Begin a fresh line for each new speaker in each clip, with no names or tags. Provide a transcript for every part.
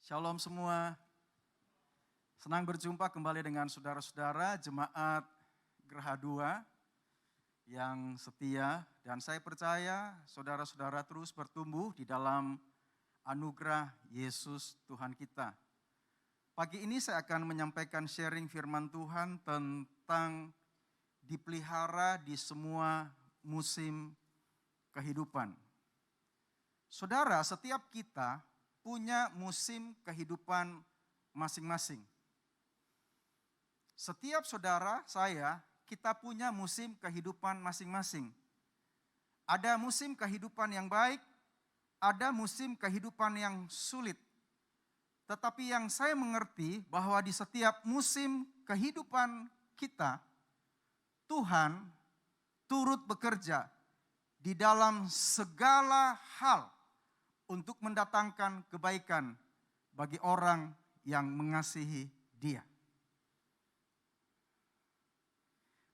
Shalom semua, senang berjumpa kembali dengan saudara-saudara jemaat Geraha 2 yang setia, dan saya percaya saudara-saudara terus bertumbuh di dalam anugerah Yesus Tuhan kita. Pagi ini saya akan menyampaikan sharing firman Tuhan tentang dipelihara di semua musim kehidupan. Saudara, setiap kita punya musim kehidupan masing-masing. Setiap saudara saya, kita punya musim kehidupan masing-masing. Ada musim kehidupan yang baik, ada musim kehidupan yang sulit. Tetapi yang saya mengerti bahwa di setiap musim kehidupan kita, Tuhan turut bekerja di dalam segala hal untuk mendatangkan kebaikan bagi orang yang mengasihi Dia.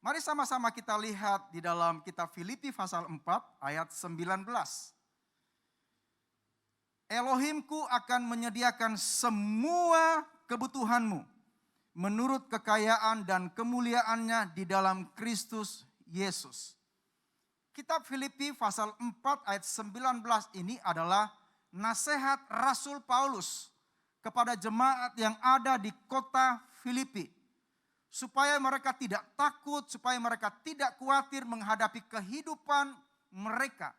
Mari sama-sama kita lihat di dalam kitab Filipi pasal 4 ayat 19. Elohimku akan menyediakan semua kebutuhanmu menurut kekayaan dan kemuliaannya di dalam Kristus Yesus. Kitab Filipi pasal 4 ayat 19 ini adalah nasihat Rasul Paulus kepada jemaat yang ada di kota Filipi, supaya mereka tidak takut, supaya mereka tidak khawatir menghadapi kehidupan mereka.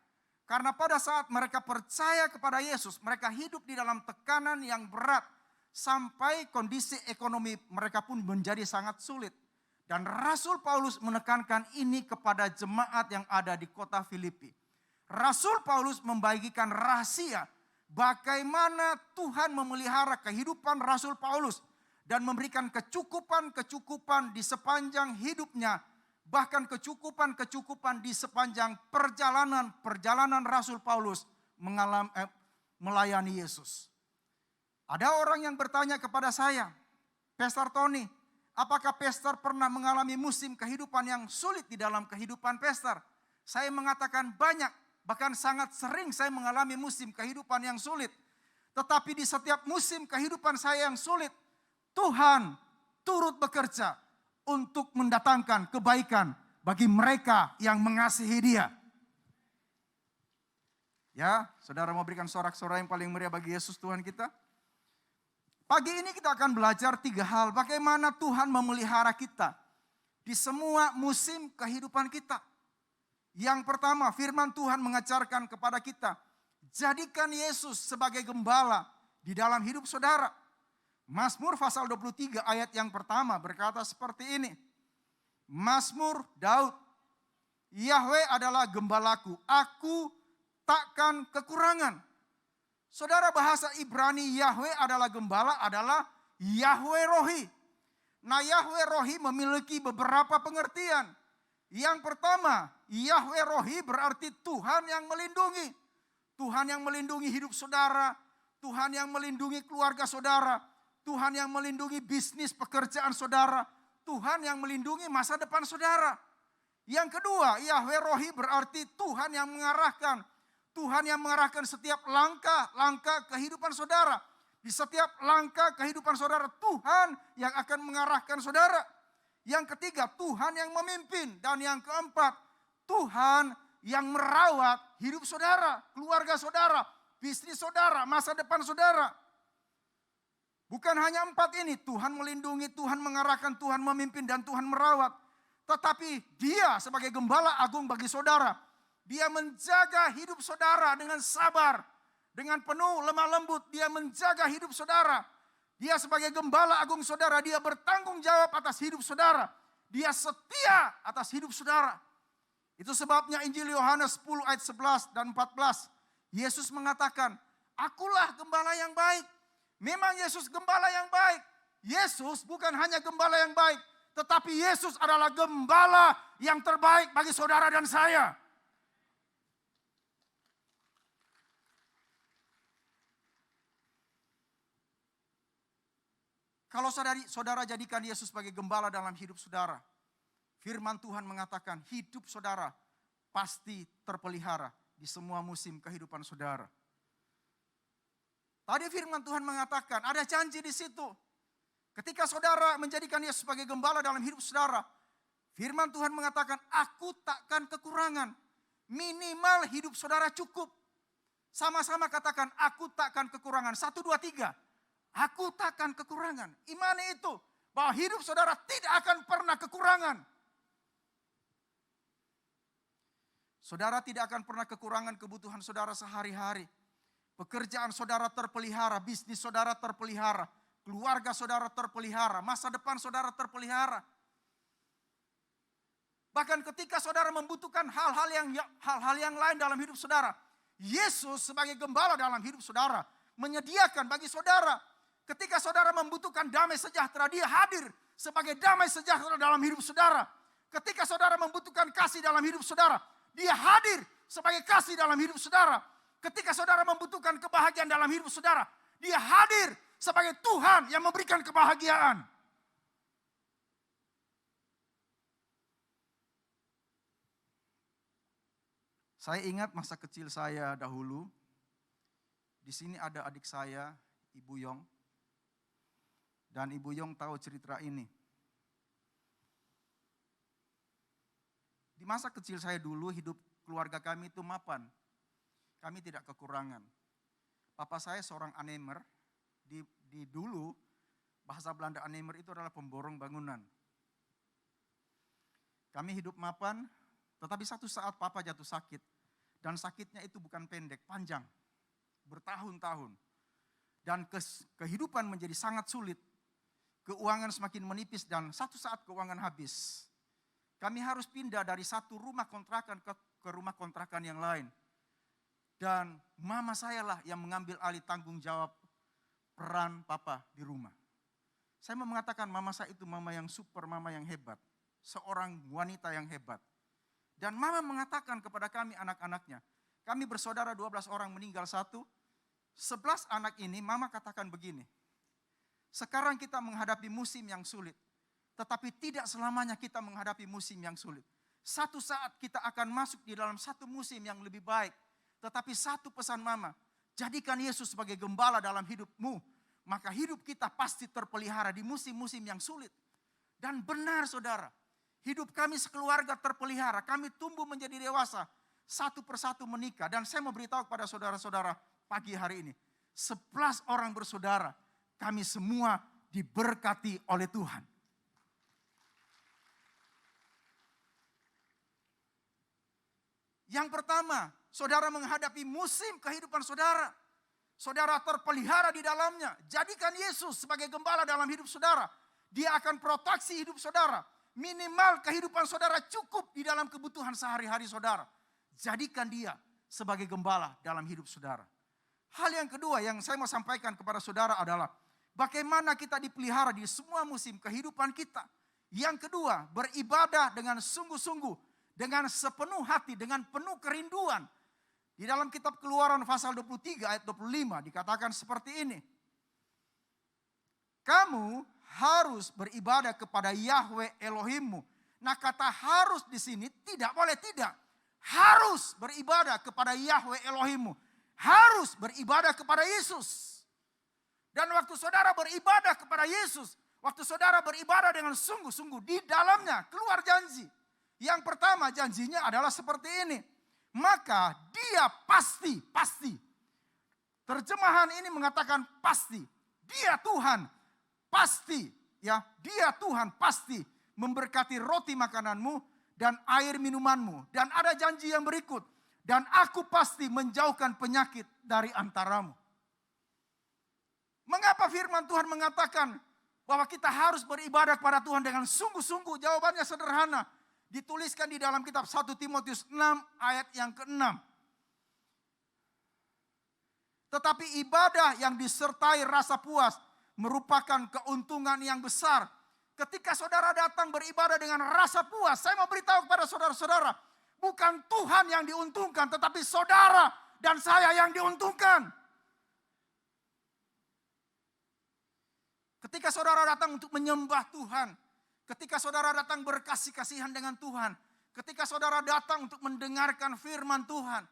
Karena pada saat mereka percaya kepada Yesus, mereka hidup di dalam tekanan yang berat, sampai kondisi ekonomi mereka pun menjadi sangat sulit. Dan Rasul Paulus menekankan ini kepada jemaat yang ada di kota Filipi. Rasul Paulus membagikan rahasia bagaimana Tuhan memelihara kehidupan Rasul Paulus dan memberikan kecukupan-kecukupan di sepanjang hidupnya, bahkan kecukupan-kecukupan di sepanjang perjalanan Rasul Paulus melayani Yesus. Ada orang yang bertanya kepada saya, Pastor Tony, apakah Pastor pernah mengalami musim kehidupan yang sulit di dalam kehidupan Pastor? Saya mengatakan banyak. Bahkan sangat sering saya mengalami musim kehidupan yang sulit. Tetapi di setiap musim kehidupan saya yang sulit, Tuhan turut bekerja untuk mendatangkan kebaikan bagi mereka yang mengasihi Dia. Ya, saudara mau berikan sorak-sorai yang paling meriah bagi Yesus Tuhan kita? Pagi ini kita akan belajar 3 hal bagaimana Tuhan memelihara kita di semua musim kehidupan kita. Yang pertama, firman Tuhan mengajarkan kepada kita, jadikan Yesus sebagai gembala di dalam hidup saudara. Mazmur pasal 23 ayat yang pertama berkata seperti ini. Mazmur Daud, Yahweh adalah gembalaku, aku takkan kekurangan. Saudara, bahasa Ibrani Yahweh adalah gembala adalah Yahweh Rohi. Nah, Yahweh Rohi memiliki beberapa pengertian. Yang pertama, Yahweh Rohi berarti Tuhan yang melindungi. Tuhan yang melindungi hidup saudara, Tuhan yang melindungi keluarga saudara, Tuhan yang melindungi bisnis pekerjaan saudara, Tuhan yang melindungi masa depan saudara. Yang kedua, Yahweh Rohi berarti Tuhan yang mengarahkan. Tuhan yang mengarahkan setiap langkah kehidupan saudara. Di setiap langkah kehidupan saudara, Tuhan yang akan mengarahkan saudara. Yang ketiga, Tuhan yang memimpin. Dan yang keempat, Tuhan yang merawat hidup saudara, keluarga saudara, bisnis saudara, masa depan saudara. Bukan hanya 4 ini, Tuhan melindungi, Tuhan mengarahkan, Tuhan memimpin, dan Tuhan merawat. Tetapi Dia sebagai gembala agung bagi saudara, Dia menjaga hidup saudara dengan sabar, dengan penuh lemah lembut. Dia menjaga hidup saudara. Dia sebagai gembala agung saudara, Dia bertanggung jawab atas hidup saudara. Dia setia atas hidup saudara. Itu sebabnya Injil Yohanes 10 ayat 11 dan 14. Yesus mengatakan, akulah gembala yang baik. Memang Yesus gembala yang baik. Yesus bukan hanya gembala yang baik, tetapi Yesus adalah gembala yang terbaik bagi saudara dan saya. Kalau saudara jadikan Yesus sebagai gembala dalam hidup saudara, firman Tuhan mengatakan hidup saudara pasti terpelihara di semua musim kehidupan saudara. Tadi firman Tuhan mengatakan ada janji di situ. Ketika saudara menjadikan Yesus sebagai gembala dalam hidup saudara, firman Tuhan mengatakan, aku takkan kekurangan. Minimal hidup saudara cukup. Sama-sama katakan, aku takkan kekurangan. 1, 2, 3. Aku takkan kekurangan. Imani itu, bahwa hidup saudara tidak akan pernah kekurangan. Saudara tidak akan pernah kekurangan kebutuhan saudara sehari-hari. Pekerjaan saudara terpelihara, bisnis saudara terpelihara. Keluarga saudara terpelihara, masa depan saudara terpelihara. Bahkan ketika saudara membutuhkan hal-hal yang lain dalam hidup saudara, Yesus sebagai gembala dalam hidup saudara menyediakan bagi saudara. Ketika saudara membutuhkan damai sejahtera, Dia hadir sebagai damai sejahtera dalam hidup saudara. Ketika saudara membutuhkan kasih dalam hidup saudara, Dia hadir sebagai kasih dalam hidup saudara. Ketika saudara membutuhkan kebahagiaan dalam hidup saudara, Dia hadir sebagai Tuhan yang memberikan kebahagiaan. Saya ingat masa kecil saya dahulu. Di sini ada adik saya, Ibu Yong. Dan Ibu Yong tahu cerita ini. Di masa kecil saya dulu, hidup keluarga kami itu mapan. Kami tidak kekurangan. Papa saya seorang anemer. Di dulu, bahasa Belanda anemer itu adalah pemborong bangunan. Kami hidup mapan, tetapi satu saat papa jatuh sakit. Dan sakitnya itu bukan pendek, panjang. Bertahun-tahun. Dan kehidupan menjadi sangat sulit. Keuangan semakin menipis dan satu saat keuangan habis. Kami harus pindah dari satu rumah kontrakan ke rumah kontrakan yang lain. Dan mama saya lah yang mengambil alih tanggung jawab peran papa di rumah. Saya mau mengatakan mama saya itu mama yang super, mama yang hebat. Seorang wanita yang hebat. Dan mama mengatakan kepada kami anak-anaknya. Kami bersaudara 12 orang, meninggal 1. 11 anak ini mama katakan begini. Sekarang kita menghadapi musim yang sulit. Tetapi tidak selamanya kita menghadapi musim yang sulit. Satu saat kita akan masuk di dalam satu musim yang lebih baik. Tetapi satu pesan mama. Jadikan Yesus sebagai gembala dalam hidupmu. Maka hidup kita pasti terpelihara di musim-musim yang sulit. Dan benar saudara. Hidup kami sekeluarga terpelihara. Kami tumbuh menjadi dewasa. Satu persatu menikah. Dan saya mau beritahu kepada saudara-saudara pagi hari ini. 11 orang bersaudara. Kami semua diberkati oleh Tuhan. Yang pertama, saudara menghadapi musim kehidupan saudara. Saudara terpelihara di dalamnya. Jadikan Yesus sebagai gembala dalam hidup saudara. Dia akan proteksi hidup saudara. Minimal kehidupan saudara cukup di dalam kebutuhan sehari-hari saudara. Jadikan dia sebagai gembala dalam hidup saudara. Hal yang kedua yang saya mau sampaikan kepada saudara adalah bagaimana kita dipelihara di semua musim kehidupan kita. Yang kedua, beribadah dengan sungguh-sungguh. Dengan sepenuh hati, dengan penuh kerinduan. Di dalam kitab Keluaran pasal 23 ayat 25 dikatakan seperti ini. Kamu harus beribadah kepada Yahweh Elohimmu. Nah, kata harus di sini tidak boleh tidak. Harus beribadah kepada Yahweh Elohimmu. Harus beribadah kepada Yesus. Dan waktu saudara beribadah kepada Yesus, waktu saudara beribadah dengan sungguh-sungguh, di dalamnya keluar janji. Yang pertama janjinya adalah seperti ini. Maka dia pasti. Terjemahan ini mengatakan pasti. Dia Tuhan pasti. Ya, dia Tuhan pasti memberkati roti makananmu dan air minumanmu. Dan ada janji yang berikut. Dan aku pasti menjauhkan penyakit dari antaramu. Mengapa firman Tuhan mengatakan bahwa kita harus beribadah kepada Tuhan dengan sungguh-sungguh? Jawabannya sederhana. Dituliskan di dalam kitab 1 Timotius 6 ayat yang ke-6. Tetapi ibadah yang disertai rasa puas merupakan keuntungan yang besar. Ketika saudara datang beribadah dengan rasa puas, saya mau beritahu kepada saudara-saudara, bukan Tuhan yang diuntungkan, tetapi saudara dan saya yang diuntungkan. Ketika saudara datang untuk menyembah Tuhan, ketika saudara datang berkasih-kasihan dengan Tuhan. Ketika saudara datang untuk mendengarkan firman Tuhan.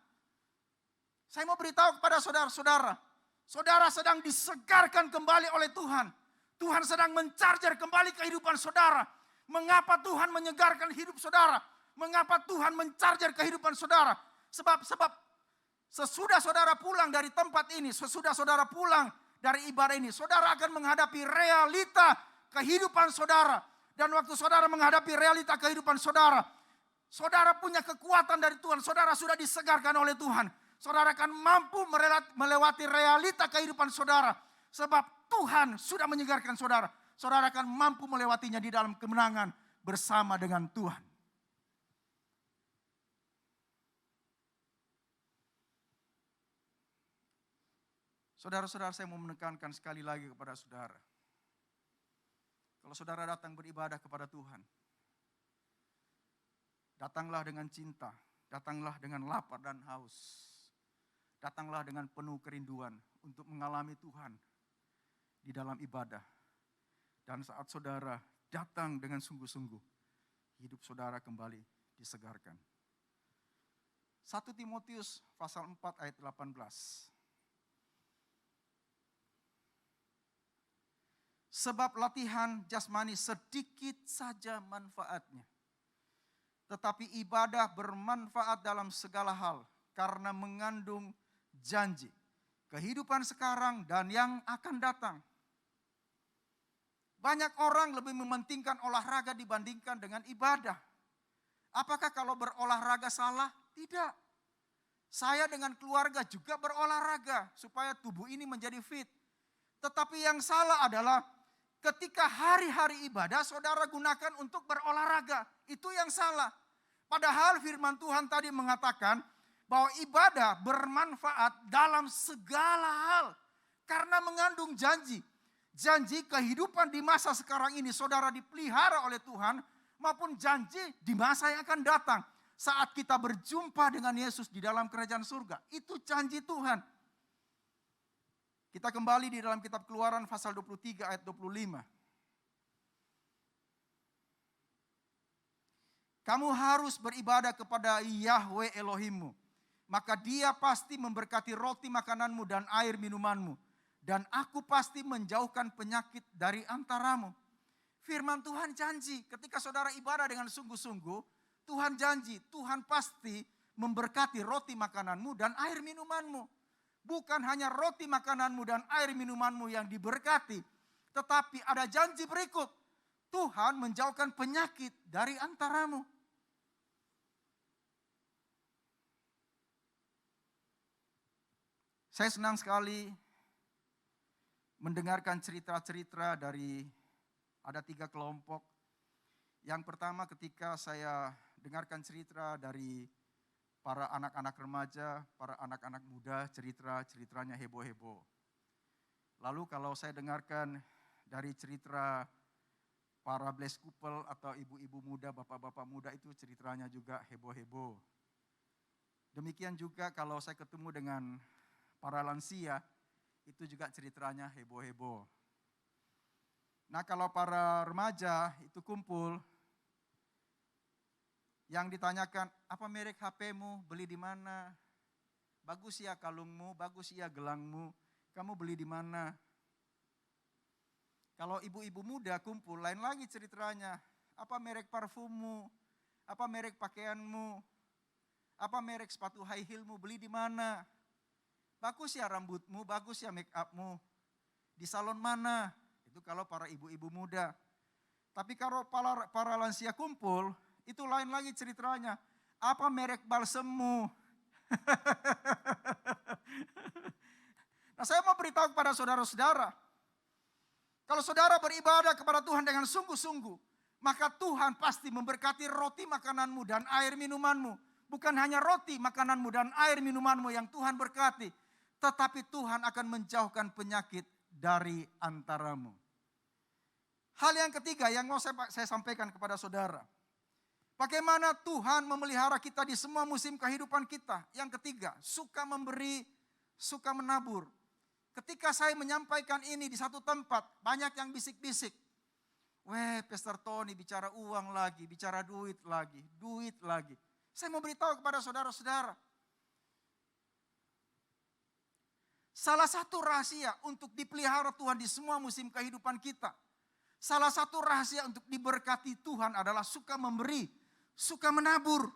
Saya mau beritahu kepada saudara-saudara. Saudara sedang disegarkan kembali oleh Tuhan. Tuhan sedang mencarger kembali kehidupan saudara. Mengapa Tuhan menyegarkan hidup saudara? Mengapa Tuhan mencarger kehidupan saudara? Sebab sesudah saudara pulang dari tempat ini, sesudah saudara pulang dari ibadah ini, saudara akan menghadapi realita kehidupan saudara. Dan waktu saudara menghadapi realita kehidupan saudara, saudara punya kekuatan dari Tuhan. Saudara sudah disegarkan oleh Tuhan. Saudara akan mampu melewati realita kehidupan saudara. Sebab Tuhan sudah menyegarkan saudara. Saudara akan mampu melewatinya di dalam kemenangan bersama dengan Tuhan. Saudara-saudara, saya mau menekankan sekali lagi kepada saudara. Kalau saudara datang beribadah kepada Tuhan, datanglah dengan cinta, datanglah dengan lapar dan haus. Datanglah dengan penuh kerinduan untuk mengalami Tuhan di dalam ibadah. Dan saat saudara datang dengan sungguh-sungguh, hidup saudara kembali disegarkan. 1 Timotius pasal 4 ayat 18. Sebab latihan jasmani sedikit saja manfaatnya. Tetapi ibadah bermanfaat dalam segala hal karena mengandung janji. Kehidupan sekarang dan yang akan datang. Banyak orang lebih mementingkan olahraga dibandingkan dengan ibadah. Apakah kalau berolahraga salah? Tidak. Saya dengan keluarga juga berolahraga supaya tubuh ini menjadi fit. Tetapi yang salah adalah ketika hari-hari ibadah saudara gunakan untuk berolahraga. Itu yang salah. Padahal firman Tuhan tadi mengatakan bahwa ibadah bermanfaat dalam segala hal. Karena mengandung janji. Janji kehidupan di masa sekarang ini saudara dipelihara oleh Tuhan. Maupun janji di masa yang akan datang. Saat kita berjumpa dengan Yesus di dalam kerajaan surga. Itu janji Tuhan. Kita kembali di dalam kitab Keluaran pasal 23 ayat 25. Kamu harus beribadah kepada Yahweh Elohimmu. Maka dia pasti memberkati roti makananmu dan air minumanmu. Dan aku pasti menjauhkan penyakit dari antaramu. Firman Tuhan janji ketika saudara ibadah dengan sungguh-sungguh. Tuhan janji, Tuhan pasti memberkati roti makananmu dan air minumanmu. Bukan hanya roti makananmu dan air minumanmu yang diberkati. Tetapi ada janji berikut. Tuhan menjauhkan penyakit dari antaramu. Saya senang sekali mendengarkan cerita-cerita dari ada 3 kelompok. Yang pertama ketika saya dengarkan cerita dari para anak-anak remaja, para anak-anak muda, ceritanya heboh-heboh. Lalu kalau saya dengarkan dari cerita para blessed couple atau ibu-ibu muda, bapak-bapak muda itu ceritanya juga heboh-heboh. Demikian juga kalau saya ketemu dengan para lansia, itu juga ceritanya heboh-heboh. Nah kalau para remaja itu kumpul, yang ditanyakan, apa merek HP-mu, beli di mana? Bagus ya kalungmu, bagus ya gelangmu, kamu beli di mana? Kalau ibu-ibu muda kumpul, lain lagi ceritanya. Apa merek parfummu, apa merek pakaianmu, apa merek sepatu high heelmu, beli di mana? Bagus ya rambutmu, bagus ya make upmu, di salon mana? Itu kalau para ibu-ibu muda. Tapi kalau para lansia kumpul, itu lain lagi ceritanya. Apa merek balsemmu? Nah saya mau beritahu kepada saudara-saudara. Kalau saudara beribadah kepada Tuhan dengan sungguh-sungguh. Maka Tuhan pasti memberkati roti makananmu dan air minumanmu. Bukan hanya roti makananmu dan air minumanmu yang Tuhan berkati. Tetapi Tuhan akan menjauhkan penyakit dari antaramu. Hal yang ketiga yang mau saya sampaikan kepada saudara. Bagaimana Tuhan memelihara kita di semua musim kehidupan kita. Yang ketiga, suka memberi, suka menabur. Ketika saya menyampaikan ini di satu tempat, banyak yang bisik-bisik. Weh, Pastor Tony bicara uang lagi, bicara duit lagi, duit lagi. Saya mau beritahu kepada saudara-saudara. Salah satu rahasia untuk dipelihara Tuhan di semua musim kehidupan kita. Salah satu rahasia untuk diberkati Tuhan adalah suka memberi, suka menabur.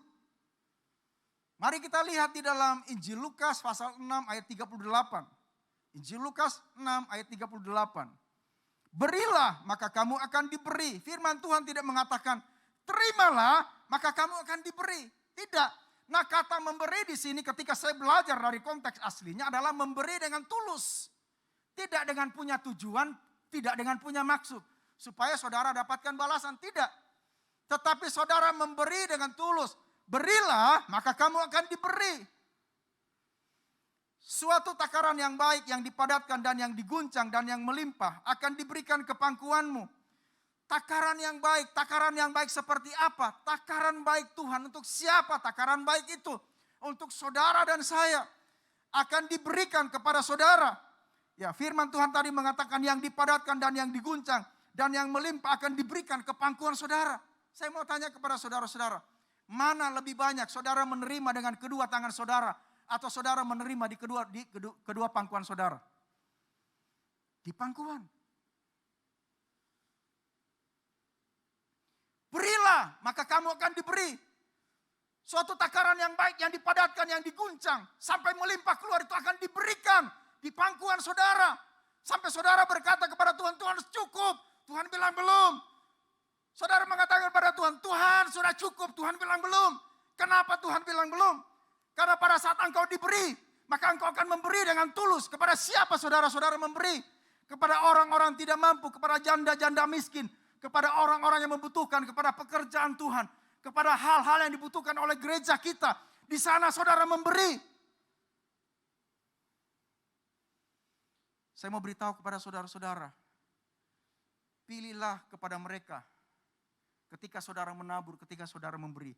Mari kita lihat di dalam Injil Lukas pasal 6 ayat 38. Injil Lukas 6 ayat 38. Berilah maka kamu akan diberi. Firman Tuhan tidak mengatakan terimalah maka kamu akan diberi. Tidak. Nah kata memberi di sini ketika saya belajar dari konteks aslinya adalah memberi dengan tulus. Tidak dengan punya tujuan, tidak dengan punya maksud. Supaya saudara dapatkan balasan, tidak. Tetapi saudara memberi dengan tulus. Berilah maka kamu akan diberi. Suatu takaran yang baik yang dipadatkan dan yang diguncang dan yang melimpah akan diberikan ke pangkuanmu. Takaran yang baik seperti apa? Takaran baik Tuhan untuk siapa takaran baik itu? Untuk saudara dan saya akan diberikan kepada saudara. Ya, firman Tuhan tadi mengatakan yang dipadatkan dan yang diguncang dan yang melimpah akan diberikan ke pangkuan saudara. Saya mau tanya kepada saudara-saudara, mana lebih banyak saudara menerima dengan kedua tangan saudara atau saudara menerima di kedua pangkuan saudara? Di pangkuan. Berilah, maka kamu akan diberi. Suatu takaran yang baik, yang dipadatkan, yang diguncang, sampai melimpah keluar itu akan diberikan di pangkuan saudara. Sampai saudara berkata kepada Tuhan, Tuhan cukup. Tuhan bilang belum. Saudara mengatakan kepada Tuhan, Tuhan sudah cukup. Tuhan bilang belum. Kenapa Tuhan bilang belum? Karena pada saat engkau diberi, maka engkau akan memberi dengan tulus. Kepada siapa saudara-saudara memberi? Kepada orang-orang tidak mampu, kepada janda-janda miskin, kepada orang-orang yang membutuhkan, kepada pekerjaan Tuhan, kepada hal-hal yang dibutuhkan oleh gereja kita. Di sana saudara memberi. Saya mau beritahu kepada saudara-saudara, pilihlah kepada mereka ketika saudara menabur, ketika saudara memberi,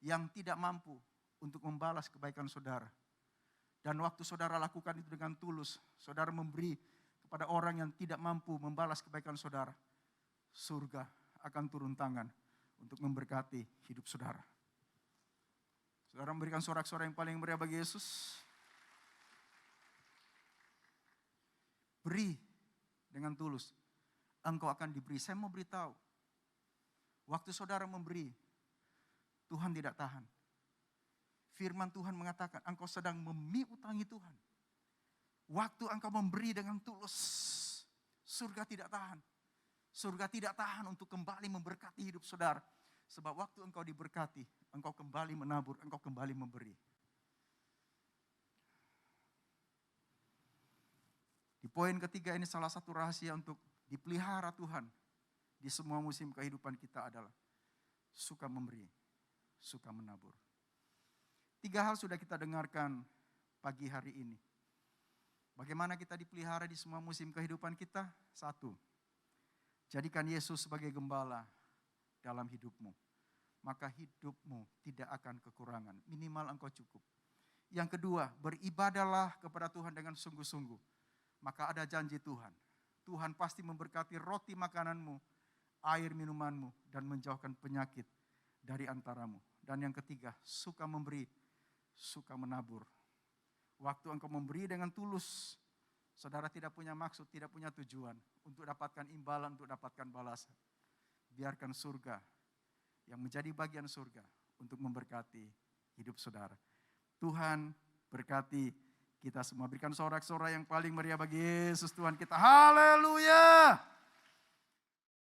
yang tidak mampu untuk membalas kebaikan saudara. Dan waktu saudara lakukan itu dengan tulus, saudara memberi kepada orang yang tidak mampu membalas kebaikan saudara, surga akan turun tangan untuk memberkati hidup saudara. Saudara memberikan sorak-sorai yang paling meriah bagi Yesus. Beri dengan tulus, engkau akan diberi. Saya mau beritahu, waktu saudara memberi, Tuhan tidak tahan. Firman Tuhan mengatakan, engkau sedang memiutangi Tuhan. Waktu engkau memberi dengan tulus, surga tidak tahan. Surga tidak tahan untuk kembali memberkati hidup saudara. Sebab waktu engkau diberkati, engkau kembali menabur, engkau kembali memberi. Di poin ketiga ini salah satu rahasia untuk dipelihara Tuhan di semua musim kehidupan kita adalah suka memberi, suka menabur. 3 hal sudah kita dengarkan pagi hari ini. Bagaimana kita dipelihara di semua musim kehidupan kita? 1, jadikan Yesus sebagai gembala dalam hidupmu. Maka hidupmu tidak akan kekurangan. Minimal engkau cukup. Yang kedua, beribadahlah kepada Tuhan dengan sungguh-sungguh. Maka ada janji Tuhan. Tuhan pasti memberkati roti makananmu, air minumanmu, dan menjauhkan penyakit dari antaramu. Dan yang ketiga, suka memberi, suka menabur. Waktu engkau memberi dengan tulus, saudara tidak punya maksud, tidak punya tujuan untuk dapatkan imbalan, untuk dapatkan balasan. Biarkan surga yang menjadi bagian surga untuk memberkati hidup saudara. Tuhan berkati kita semua. Berikan sorak-sorai yang paling meriah bagi Yesus Tuhan kita. Haleluya.